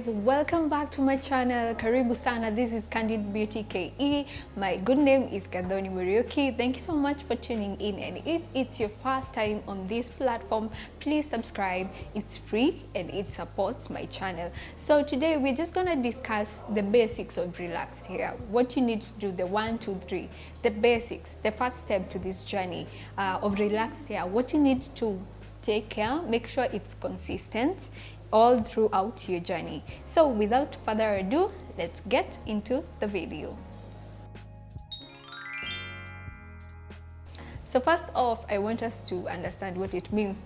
guys, welcome back to my channel. Karibu sana. This is Candid Beauty KE. My good name is Muriuki. Thank you so much for tuning in, and if it's your first time on this platform, please subscribe. It's free and it supports my channel. So today we're just gonna discuss the basics of relaxed hair, what you need to do, the 1, 2, 3, the basics, the first step to this journey of relaxed hair, what you need to take care, make sure it's consistent all throughout your journey. So without further ado, let's get into the video. So first off, I want us to understand what it means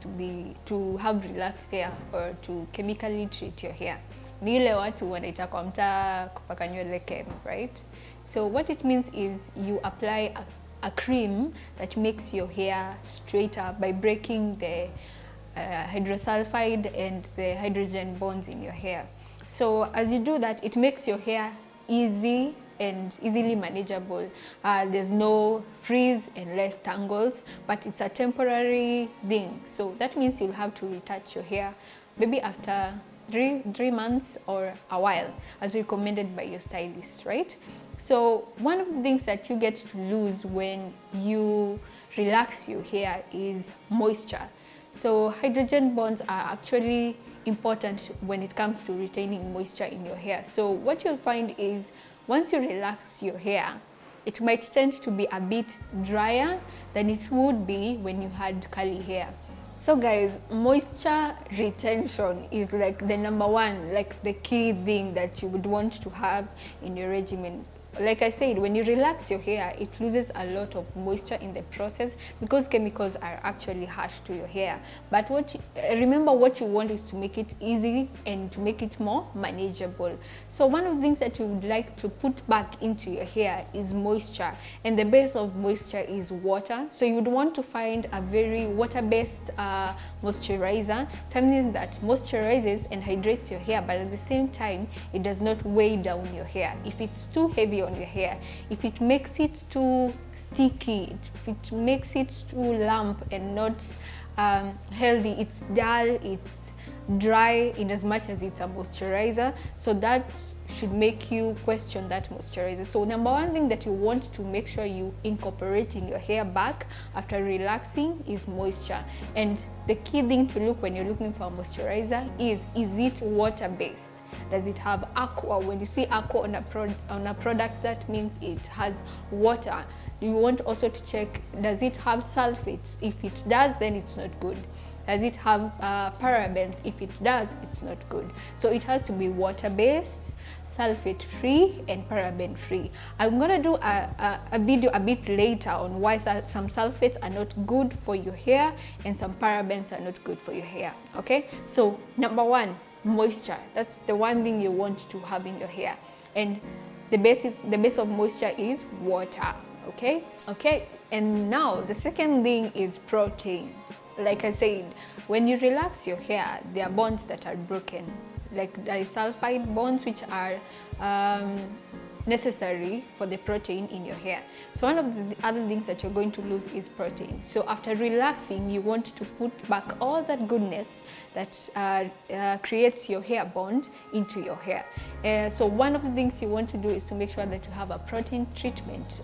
to have relaxed hair or to chemically treat your hair. Ni ile watu wanaita kwa mtaa kupaka nywele chem, right? So what it means is you apply a cream that makes your hair straighter by breaking the hydrosulfide and the hydrogen bonds in your hair. So as you do that, it makes your hair easy and easily manageable. There's no frizz and less tangles, but it's a temporary thing. So that means you'll have to retouch your hair maybe after three months or a while, as recommended by your stylist, right? So one of the things that you get to lose when you relax your hair is moisture. So hydrogen bonds are actually important when it comes to retaining moisture in your hair. So what you'll find is once you relax your hair, it might tend to be a bit drier than it would be when you had curly hair. So guys, moisture retention is like the number one, like the key thing that you would want to have in your regimen. Like I said, when you relax your hair, it loses a lot of moisture in the process because chemicals are actually harsh to your hair. But remember, what you want is to make it easy and to make it more manageable. So one of the things that you would like to put back into your hair is moisture, and the base of moisture is water. So you would want to find a very water-based moisturizer, something that moisturizes and hydrates your hair, but at the same time, it does not weigh down your hair. If it's too heavy on your hair, if it makes it too sticky, if it makes it too lump and not healthy, it's dull, it's dry in as much as it's a moisturizer. So that should make you question that moisturizer. So number one thing that you want to make sure you incorporate in your hair back after relaxing is moisture. And the key thing to look when you're looking for a moisturizer is it water-based? Does it have aqua? When you see aqua on a product, that means it has water. You want also to check, does it have sulfates? If it does, then it's not good. Does it have parabens? If it does, it's not good. So it has to be water-based, sulfate-free, and paraben-free. I'm gonna do a video a bit later on why some sulfates are not good for your hair and some parabens are not good for your hair, okay? So number one, moisture. That's the one thing you want to have in your hair. And the base of moisture is water, okay? Okay, and now the second thing is protein. Like I said, when you relax your hair, there are bonds that are broken, like disulfide bonds, which are necessary for the protein in your hair. So one of the other things that you're going to lose is protein. So after relaxing, you want to put back all that goodness that creates your hair bond into your hair. So one of the things you want to do is to make sure that you have a protein treatment.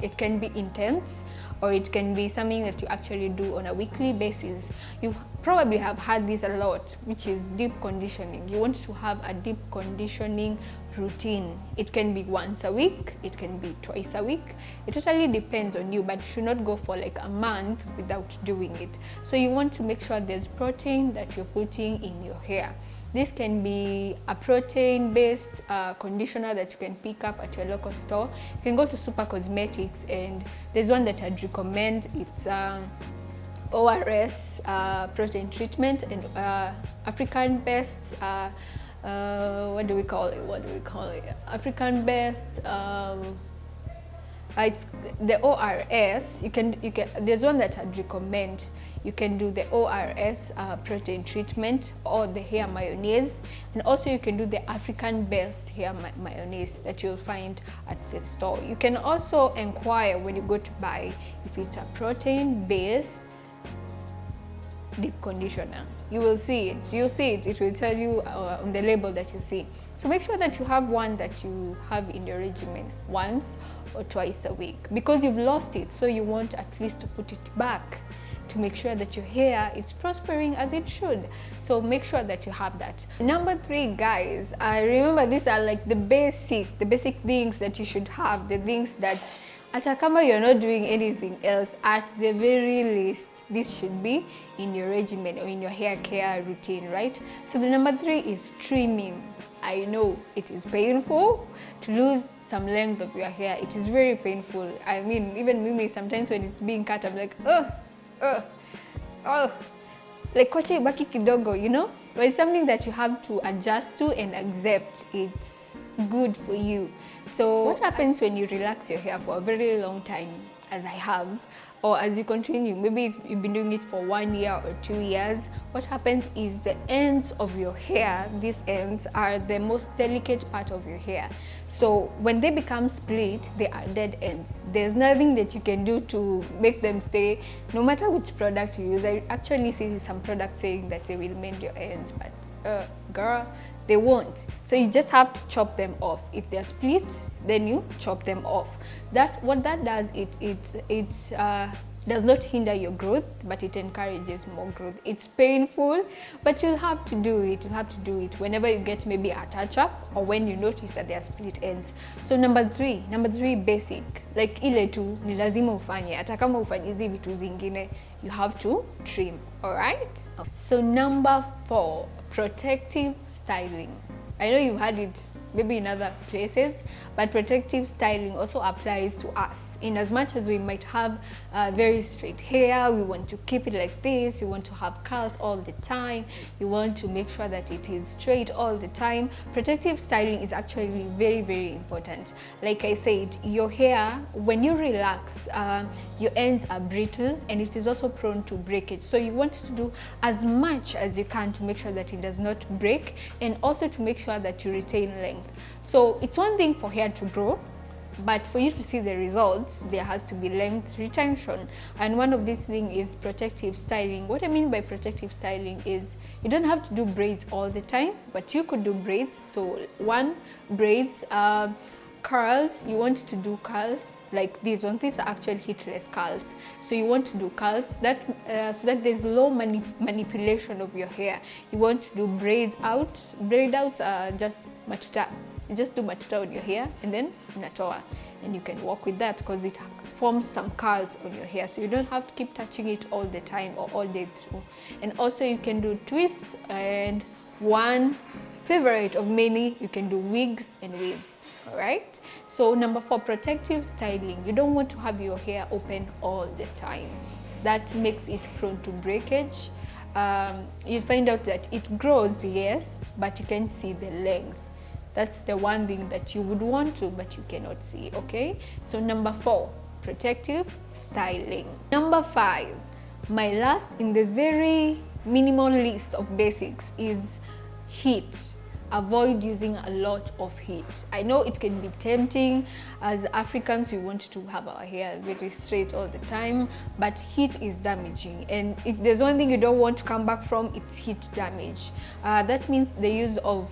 It can be intense, or it can be something that you actually do on a weekly basis. You probably have had this a lot, which is deep conditioning. You want to have a deep conditioning routine. It can be once a week, it can be twice a week. It totally depends on you, but you should not go for like a month without doing it. So you want to make sure there's protein that you're putting in your hair. This can be a protein-based conditioner that you can pick up at your local store. You can go to Super Cosmetics, and there's one that I'd recommend. It's ORS protein treatment, and African-based, what do we call it? African-based, it's the ORS. You can. There's one that I'd recommend. You can do the ORS protein treatment or the hair mayonnaise, and also you can do the African-based hair mayonnaise that you'll find at the store. You can also inquire when you go to buy if it's a protein-based deep conditioner. You will see it. You'll see it. It will tell you on the label that you see. So make sure that you have one that you have in your regimen once or twice a week, because you've lost it. So you want at least to put it back to make sure that your hair is prospering as it should. So make sure that you have that. Number 3, guys, I remember these are like the basic things that you should have, the things that hata kama you're not doing anything else, at the very least, this should be in your regimen or in your hair care routine, right? So the number 3 is trimming. I know it is painful to lose some length of your hair. It is very painful. I mean, even me, sometimes when it's being cut, I'm like, like kocha ibaki kidogo, you know? But it's something that you have to adjust to and accept. It's good for you. So what happens when you relax your hair for a very long time, as I have, or as you continue, maybe if you've been doing it for 1 year or 2 years, what happens is the ends of your hair, these ends are the most delicate part of your hair. So when they become split, they are dead ends. There's nothing that you can do to make them stay, no matter which product you use. I actually see some products saying that they will mend your ends, but girl, they won't. So you just have to chop them off. If they're split, then you chop them off. What that does, it does not hinder your growth, but it encourages more growth. It's painful, but you'll have to do it. You'll have to do it whenever you get maybe a touch-up or when you notice that they are split ends. So number 3, basic. Like ile tu ni lazima ufanye. Hata kama ufanyizi vitu zingine, you have to trim, all right? So number 4, protective styling. I know you've had it maybe in other places, but protective styling also applies to us. In as much as we might have very straight hair, we want to keep it like this, you want to have curls all the time, you want to make sure that it is straight all the time. Protective styling is actually very, very important. Like I said, your hair, when you relax, your ends are brittle and it is also prone to breakage. So you want to do as much as you can to make sure that it does not break, and also to make sure that you retain length. So it's one thing for hair to grow, but for you to see the results, there has to be length retention. And one of these things is protective styling. What I mean by protective styling is you don't have to do braids all the time, but you could do braids. So braids, curls, you want to do curls like these ones. These are actually heatless curls. So you want to do curls that so that there's low manipulation of your hair. You want to do braids out. Braid outs are just matuta. You just do matuta on your hair and then unatoa, and you can work with that because it forms some curls on your hair, so you don't have to keep touching it all the time or all day through. And also you can do twists, and one favorite of many, you can do wigs and waves. All right. So number 4, protective styling. You don't want to have your hair open all the time. That makes it prone to breakage. You find out that it grows, yes, but you can see the length. That's the one thing that you would want to, but you cannot see, okay? So number 4, protective styling. Number 5, my last in the very minimal list of basics is heat. Avoid using a lot of heat. I know it can be tempting. As Africans, we want to have our hair very straight all the time, but heat is damaging. And if there's one thing you don't want to come back from, it's heat damage. That means the use of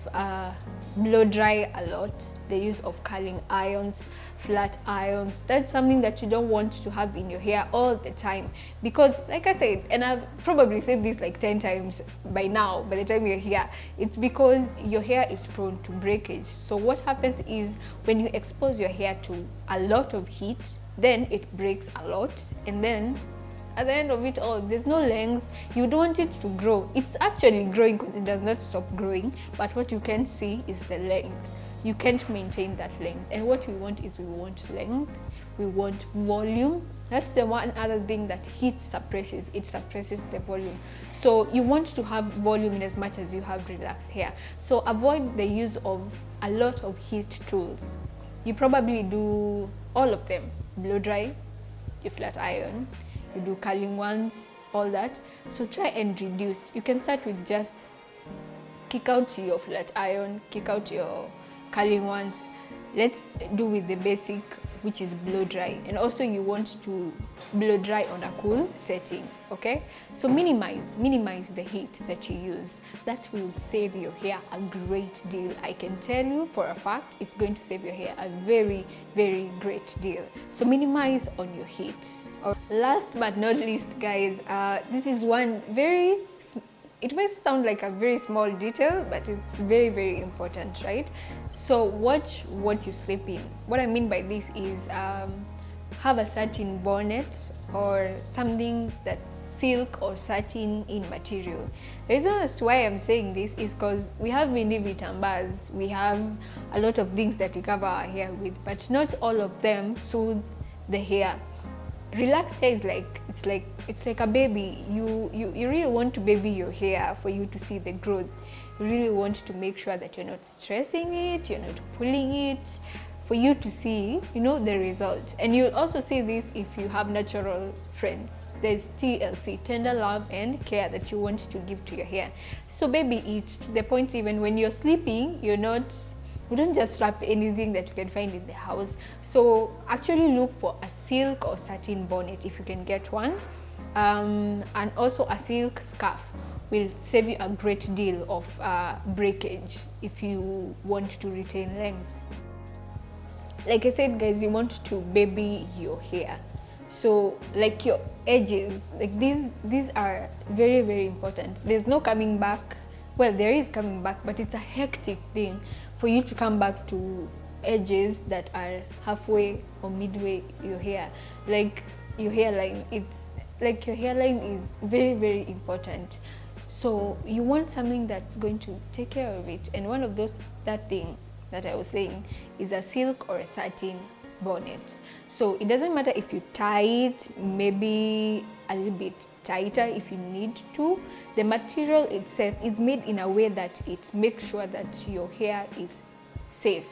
blow dry a lot, the use of curling irons, flat irons. That's something that you don't want to have in your hair all the time, because like I said, and I've probably said this like 10 times by now, by the time you're here, it's because your hair is prone to breakage. So what happens is when you expose your hair to a lot of heat, then it breaks a lot, and then at the end of it all, there's no length. You don't want it to grow. It's actually growing because it does not stop growing, but what you can see is the length. You can't maintain that length. And what we want is, we want length, we want volume. That's the one other thing that heat suppresses. It suppresses the volume. So you want to have volume in as much as you have relaxed hair. So avoid the use of a lot of heat tools. You probably do all of them. Blow dry, you flat iron, you do curling ones, all that. So try and reduce. You can start with just kick out your flat iron, kick out your curling ones. Let's do with the basic which is blow dry, and also you want to blow dry on a cool setting. Okay, so minimize the heat that you use. That will save your hair a great deal. I can tell you for a fact it's going to save your hair a very, very great deal. So minimize on your heat. Last but not least, guys, this is one very, it might sound like a very small detail, but it's very, very important, right? So watch what you sleep in. What I mean by this is have a satin bonnet or something that's silk or satin in material. The reason as to why I'm saying this is because we have many vitambas, we have a lot of things that we cover our hair with, but not all of them soothe the hair. Relaxed hair is like, it's like a baby. You really want to baby your hair for you to see the growth. You really want to make sure that you're not stressing it, you're not pulling it, for you to see, you know, the result. And you'll also see this if you have natural friends. There's TLC, tender love and care, that you want to give to your hair. So baby it to the point even when you're sleeping, you don't just wrap anything that you can find in the house. So actually look for a silk or satin bonnet if you can get one, and also a silk scarf will save you a great deal of breakage if you want to retain length. Like I said, guys, you want to baby your hair. So like your edges, like these are very, very important. There's no coming back. Well, there is coming back, but it's a hectic thing for you to come back to edges that are halfway or midway your hair. Like your hairline, it's like your hairline is very, very important. So you want something that's going to take care of it. And one of that thing that I was saying is a silk or a satin bonnet. So it doesn't matter if you tie it, maybe a little bit tighter if you need to. The material itself is made in a way that it makes sure that your hair is safe,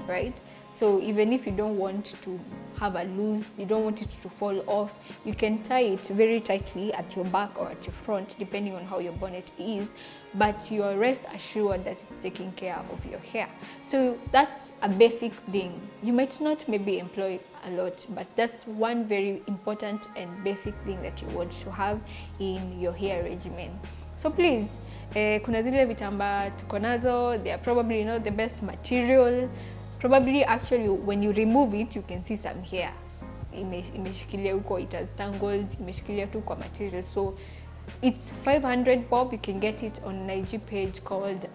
right? So even if you don't want to have a loose, you don't want it to fall off, you can tie it very tightly at your back or at your front, depending on how your bonnet is, but you are rest assured that it's taking care of your hair. So that's a basic thing. You might not maybe employ a lot, but that's one very important and basic thing that you want to have in your hair regimen. So please, kuna zile vitambaa tuko nazo, they are probably not the best material. Probably actually when you remove it, you can see some hair imeshikilia huko, it has tangled, imeshikilia tu kwa material. So it's 500 bob. You can get it on an IG page called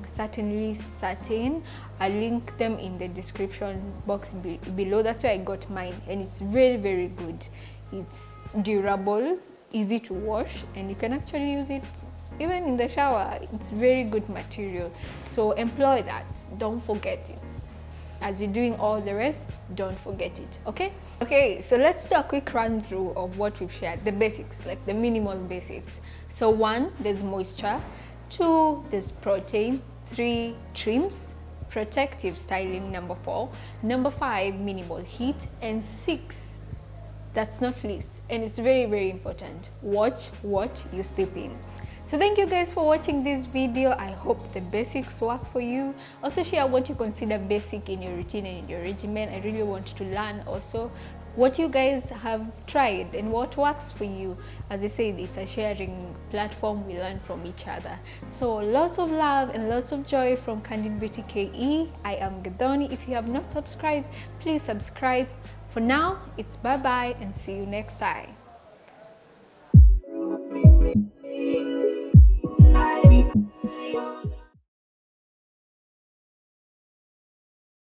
Certainly Satin. I'll link them in the description box below. That's where I got mine, and it's very, very good. It's durable, easy to wash, and you can actually use it even in the shower. It's very good material. So employ that. Don't forget it. As you're doing all the rest, don't forget it, okay? Okay, so let's do a quick run through of what we've shared, the basics, like the minimal basics. So 1, there's moisture. 2, there's protein. 3, trims. Protective styling, number 4. Number 5, minimal heat. And 6, that's not least, and it's very, very important, watch what you sleep in. So thank you guys for watching this video. I hope the basics work for you. Also share what you consider basic in your routine and in your regimen. I really want to learn also what you guys have tried and what works for you. As I said, it's a sharing platform. We learn from each other. So lots of love and lots of joy from Candid Beauty KE. I am Gadoni. If you have not subscribed, please subscribe. For now, it's bye-bye and see you next time.